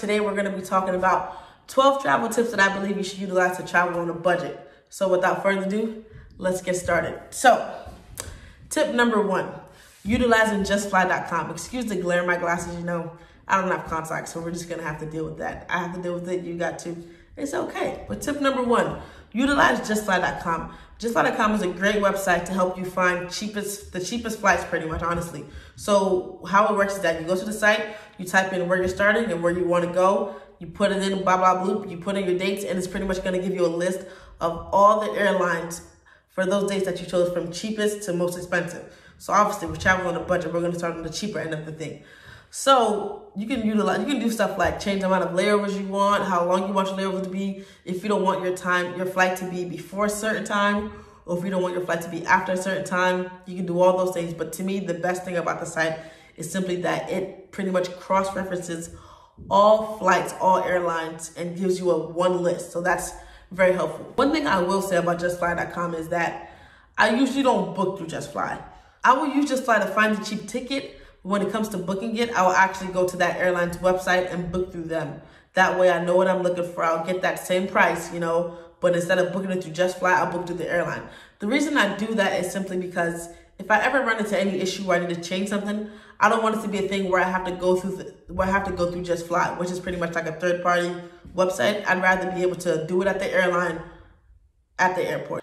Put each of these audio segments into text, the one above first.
Today we're going to be talking about 12 travel tips that I believe you should utilize to travel on a budget. So without further ado, let's get started. So, tip number 1, utilizing justfly.com. Excuse the glare in my glasses, I don't have contacts, so we're just going to have to deal with that. I have to deal with it, you got to. It's okay. But tip number 1, utilize justfly.com. Justfly.com is a great website to help you find the cheapest flights, pretty much, honestly. So how it works is that you go to the site, you type in where you're starting and where you want to go, you put it in, blah, blah, blah, you put in your dates, and it's pretty much going to give you a list of all the airlines for those dates that you chose from cheapest to most expensive. So obviously, we're traveling on a budget. We're going to start on the cheaper end of the thing. So you can do stuff like change the amount of layovers you want, how long you want your layovers to be, if you don't want your flight to be before a certain time, or if you don't want your flight to be after a certain time. You can do all those things. But to me, the best thing about the site is simply that it pretty much cross-references all flights, all airlines, and gives you one list. So that's very helpful. One thing I will say about justfly.com is that I usually don't book through JustFly. I will use JustFly to find the cheap ticket. When it comes to booking it, I will actually go to that airline's website and book through them. That way I know what I'm looking for. I'll get that same price, but instead of booking it through JustFly, I'll book through the airline. The reason I do that is simply because if I ever run into any issue where I need to change something, I don't want it to be a thing where I have to go through JustFly, which is pretty much like a third-party website. I'd rather be able to do it at the airline, at the airport.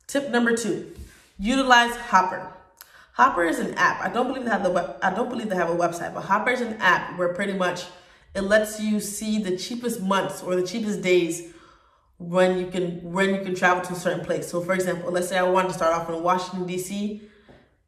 Tip number 2, utilize Hopper. Hopper is an app. I don't believe they have a website, but Hopper is an app where pretty much it lets you see the cheapest months or the cheapest days when you can travel to a certain place. So for example, let's say I wanted to start off in Washington, D.C.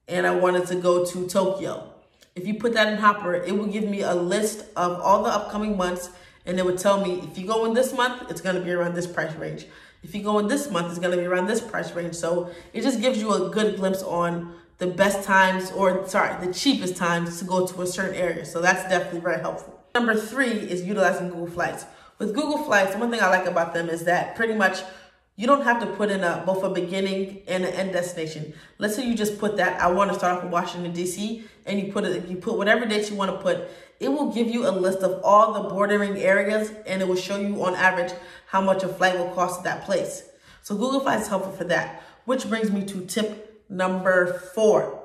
and I wanted to go to Tokyo. If you put that in Hopper, it will give me a list of all the upcoming months, and it would tell me if you go in this month, it's going to be around this price range. If you go in this month, it's going to be around this price range. So it just gives you a good glimpse on the best times, the cheapest times to go to a certain area. So that's definitely very helpful. Number 3 is utilizing Google Flights. With Google Flights, one thing I like about them is that pretty much you don't have to put in both a beginning and an end destination. Let's say you just put that, I want to start off in Washington, D.C., and you put whatever dates you want to put. It will give you a list of all the bordering areas, and it will show you on average how much a flight will cost at that place. So Google Flights is helpful for that, which brings me to tip number 4,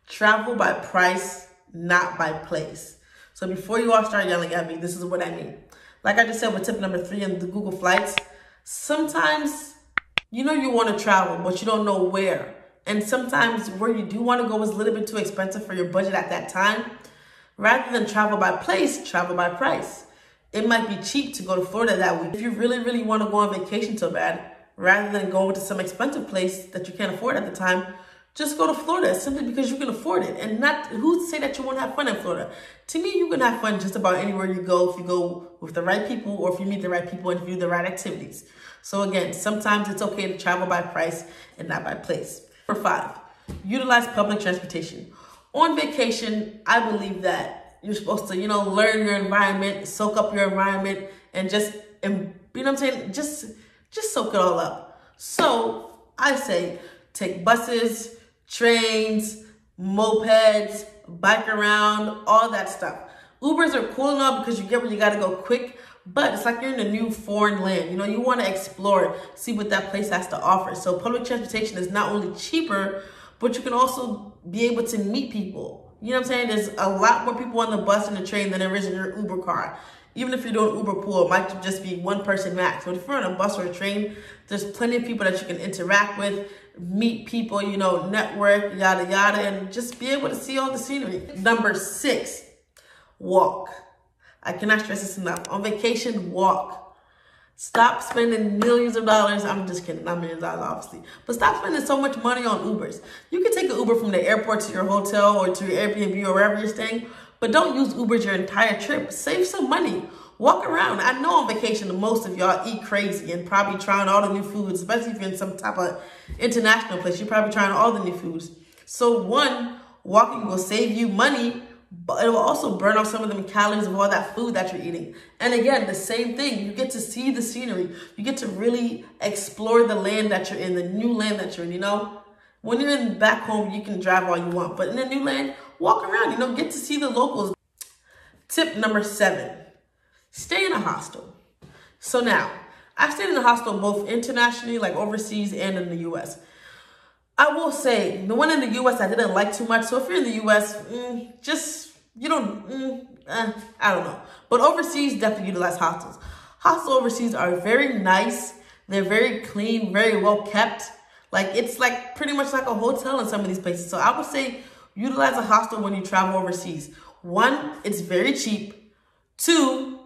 travel by price, not by place. So before you all start yelling at me, this is what I mean. Like I just said with tip number 3 in the Google Flights, sometimes you want to travel, but you don't know where. And sometimes where you do want to go is a little bit too expensive for your budget at that time. Rather than travel by place, travel by price. It might be cheap to go to Florida that week. If you really, really want to go on vacation so bad, rather than going to some expensive place that you can't afford at the time, just go to Florida simply because you can afford it. And who's to say that you won't have fun in Florida? To me, you can have fun just about anywhere you go if you go with the right people or if you meet the right people and if you do the right activities. So again, sometimes it's okay to travel by price and not by place. Number 5, utilize public transportation. On vacation, I believe that you're supposed to, learn your environment, soak up your environment, and just soak it all up. So I say take buses, trains, mopeds, bike around, all that stuff. Ubers are cool and all because you get where you got to go quick, but it's like you're in a new foreign land. You want to explore, see what that place has to offer. So public transportation is not only cheaper, but you can also be able to meet people. You know what I'm saying? There's a lot more people on the bus and the train than there is in your Uber car. Even if you're doing Uber pool, it might just be one person max. But if you're on a bus or a train, there's plenty of people that you can interact with, meet people, network, yada, yada, and just be able to see all the scenery. Number 6, walk. I cannot stress this enough. On vacation, walk. Stop spending millions of dollars. I'm just kidding, not millions of dollars, obviously. But stop spending so much money on Ubers. You can take an Uber from the airport to your hotel or to your Airbnb or wherever you're staying, but don't use Ubers your entire trip. Save some money. Walk around. I know on vacation, most of y'all eat crazy and probably trying all the new foods, especially if you're in some type of international place. You're probably trying all the new foods. So 1, walking will save you money, but it will also burn off some of them calories of all that food that you're eating. And again, the same thing. You get to see the scenery. You get to really explore the land that you're in, the new land that you're in, When you're back home, you can drive all you want. But in the new land, walk around, get to see the locals. Tip number 7, stay in a hostel. So now, I've stayed in a hostel both internationally, like overseas, and in the U.S. I will say, the one in the U.S. I didn't like too much. So if you're in the U.S., I don't know. But overseas, definitely utilize hostels. Hostels overseas are very nice. They're very clean, very well kept. Like, it's like pretty much like a hotel in some of these places. So I would say utilize a hostel when you travel overseas. One, it's very cheap. Two,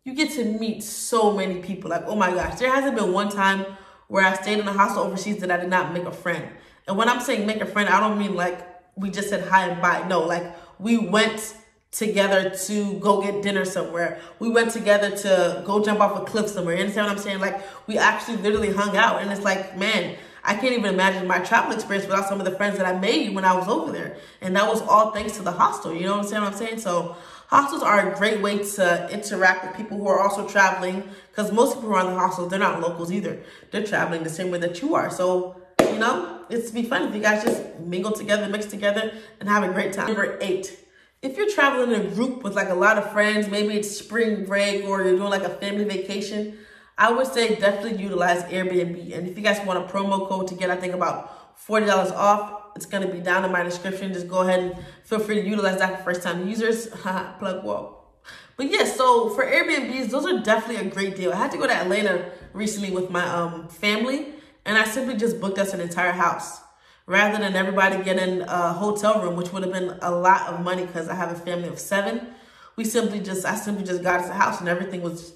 you get to meet so many people. Like, oh my gosh, there hasn't been one time where I stayed in a hostel overseas that I did not make a friend. And when I'm saying make a friend, I don't mean like we just said hi and bye. No, like we went together to go get dinner somewhere. We went together to go jump off a cliff somewhere. You understand what I'm saying? Like, we actually literally hung out. And it's like, man, I can't even imagine my travel experience without some of the friends that I made when I was over there. And that was all thanks to the hostel. You know what I'm saying? So hostels are a great way to interact with people who are also traveling, because most people who are in the hostels, they're not locals either. They're traveling the same way that you are. So, you know, it's be fun if you guys just mingle together, mix together, and have a great time. Number 8. If you're traveling in a group with like a lot of friends, maybe it's spring break or you're doing like a family vacation, I would say definitely utilize Airbnb. And if you guys want a promo code to get, I think, about $40 off, it's going to be down in my description. Just go ahead and feel free to utilize that for first-time users. Plug wall. But yeah, so for Airbnbs, those are definitely a great deal. I had to go to Atlanta recently with my family, and I simply just booked us an entire house. Rather than everybody getting a hotel room, which would have been a lot of money because I have a family of 7, I simply just got us a house, and everything was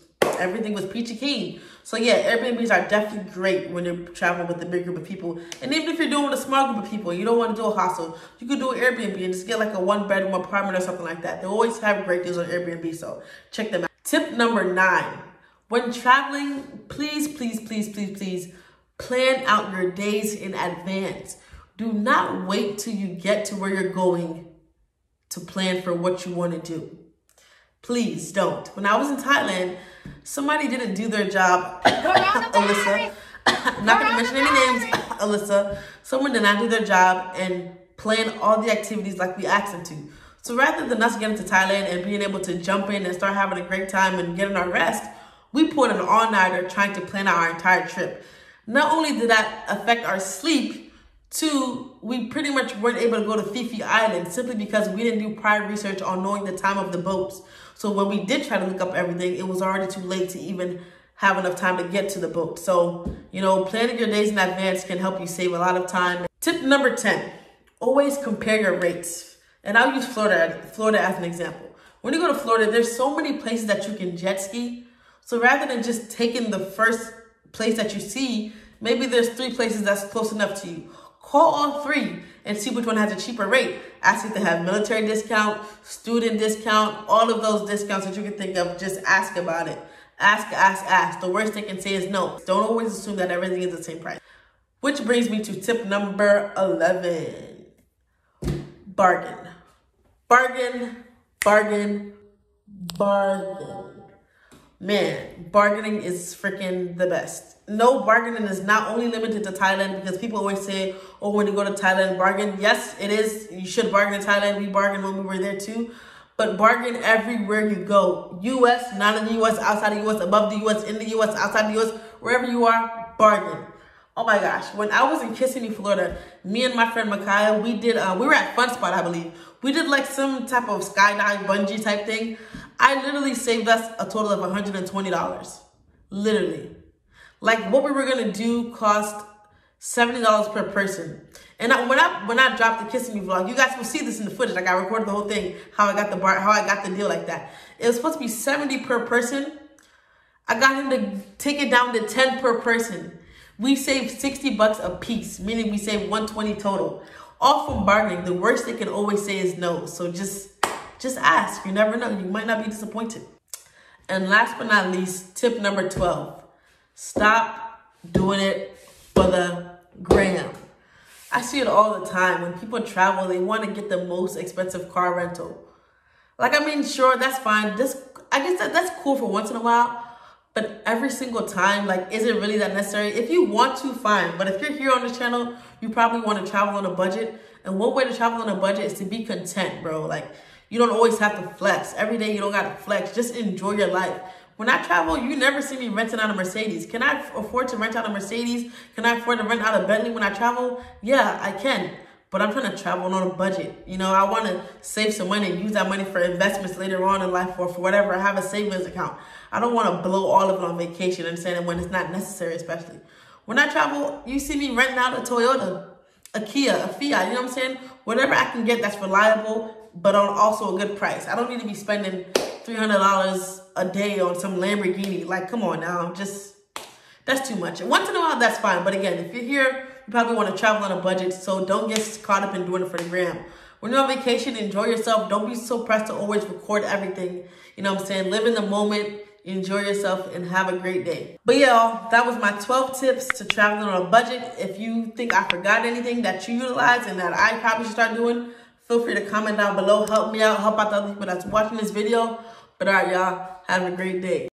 peachy keen. So yeah, Airbnbs are definitely great when you're traveling with a big group of people. And even if you're doing with a small group of people, you don't want to do a hostel, you could do an Airbnb and just get like a 1-bedroom apartment or something like that. They always have great deals on Airbnb, so check them out. Tip number 9, when traveling, please plan out your days in advance. Do not wait till you get to where you're going to plan for what you want to do. Please don't. When I was in Thailand, somebody didn't do their job. Alyssa. I'm not going to mention any names. Alyssa. Someone did not do their job and plan all the activities like we asked them to. So rather than us getting to Thailand and being able to jump in and start having a great time and getting our rest, we pulled an all-nighter trying to plan out our entire trip. Not only did that affect our sleep, 2, we pretty much weren't able to go to Fifi Island simply because we didn't do prior research on knowing the time of the boats. So when we did try to look up everything, it was already too late to even have enough time to get to the boat. So, you know, planning your days in advance can help you save a lot of time. Tip number 10, always compare your rates. And I'll use Florida as an example. When you go to Florida, there's so many places that you can jet ski. So rather than just taking the first place that you see, maybe there's 3 places that's close enough to you. Call all 3 and see which one has a cheaper rate. Ask if they have military discount, student discount, all of those discounts that you can think of. Just ask about it. Ask. The worst they can say is no. Don't always assume that everything is the same price. Which brings me to tip number 11. Bargain. Man, bargaining is freaking the best. No, bargaining is not only limited to Thailand, because people always say, oh, when you go to Thailand, bargain. Yes, it is. You should bargain in Thailand. We bargained when we were there too. But bargain everywhere you go. U.S., not in the U.S., outside the U.S., above the U.S., in the U.S., outside the U.S., wherever you are, bargain. Oh my gosh. When I was in Kissimmee, Florida, me and my friend Micaiah, we were at Fun Spot, I believe. We did like some type of skydive bungee type thing. I literally saved us a total of $120. Literally. Like, what we were going to do cost $70 per person. And when I dropped the Kissimmee vlog, you guys will see this in the footage. Like, I recorded the whole thing, how I got the deal like that. It was supposed to be $70 per person. I got him to take it down to $10 per person. We saved $60 a piece, meaning we saved $120 total. All from bargaining. The worst they can always say is no. So just ask. You never know. You might not be disappointed. And last but not least, tip number 12. Stop doing it for the gram. I see it all the time. When people travel, they want to get the most expensive car rental. Like, I mean, sure, that's fine. I guess that's cool for once in a while. But every single time, like, is it really that necessary? If you want to, fine. But if you're here on this channel, you probably want to travel on a budget. And one way to travel on a budget is to be content, bro. Like, You don't always have to flex. Every day you don't got to flex. Just enjoy your life. When I travel, you never see me renting out a Mercedes. Can I afford to rent out a Mercedes? Can I afford to rent out a Bentley when I travel? Yeah, I can. But I'm trying to travel on a budget. You know, I want to save some money and use that money for investments later on in life or for whatever. I have a savings account. I don't want to blow all of it on vacation and saying when it's not necessary, especially. When I travel, you see me renting out a Toyota, a Kia, a Fiat, you know what I'm saying? Whatever I can get that's reliable, but on also a good price. I don't need to be spending $300 a day on some Lamborghini. Like, come on now, that's too much. And once in a while, that's fine. But again, if you're here, you probably want to travel on a budget, so don't get caught up in doing it for the gram. When you're on vacation, enjoy yourself. Don't be so pressed to always record everything. You know what I'm saying? Live in the moment, enjoy yourself, and have a great day. But yeah, y'all, that was my 12 tips to traveling on a budget. If you think I forgot anything that you utilize and that I probably should start doing, feel free to comment down below. Help me out, help out the other people that's watching this video. But all right, y'all, have a great day.